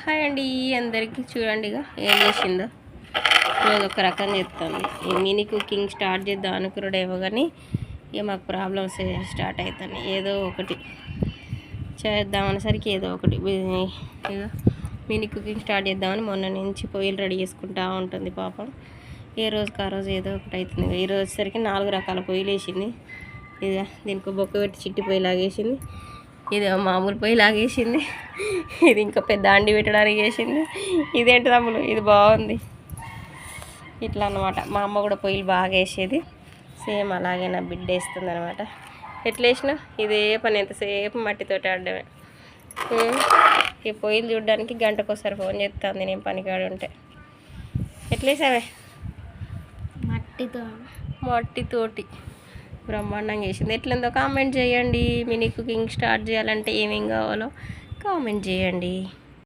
Hi అండి అందరికీ. చూడండి ఇక ఏం చేసిందో రోజు ఒక రకం చెప్తాను. ఈ మినీ కుకింగ్ స్టార్ట్ చేద్దాం అనుకున్నాడేమో కానీ ఇక మాకు ప్రాబ్లమ్స్ స్టార్ట్ అవుతాయి. ఏదో ఒకటి చేద్దాం అనేసరికి ఏదో ఒకటి ఇక మినీ కుకింగ్ స్టార్ట్ చేద్దామని మొన్న నుంచి పొయ్యిలు రెడీ చేసుకుంటూ ఉంటుంది పాపం. ఏ రోజుకి ఆ రోజు ఏదో ఒకటి అవుతుంది. ఈ రోజు వచ్చేసరికి 4 రకాల పొయ్యిలు వేసింది. ఇక దీనికి బొక్క పెట్టి చిట్టి పొయ్యి లాగేసింది, ఇది మామూలు పొయ్యి లాగేసింది, ఇది ఇంకా పెద్ద అండి పెట్టడానికి వేసింది. ఇదేంటి తమ్ముడు ఇది బాగుంది. ఇట్లా అనమాట. మా అమ్మ కూడా పొయ్యిలు బాగా వేసేది, సేమ్ అలాగే నా బిడ్డ వేస్తుంది అనమాట. ఎట్లా వేసినా ఇదే పని, ఎంతసేపు మట్టితోటి ఆడడమే. ఈ పొయ్యిలు చూడడానికి గంటకోసారి ఫోన్ చేస్తుంది నేను పనికాడు ఉంటే. ఎట్లా వేసావే? మట్టితోటి బ్రహ్మాండంగా వేసింది. ఎట్లుందో కామెంట్ చేయండి. మినీ కుకింగ్ స్టార్ట్ చేయాలంటే ఏమేం కావాలో కామెంట్ చేయండి.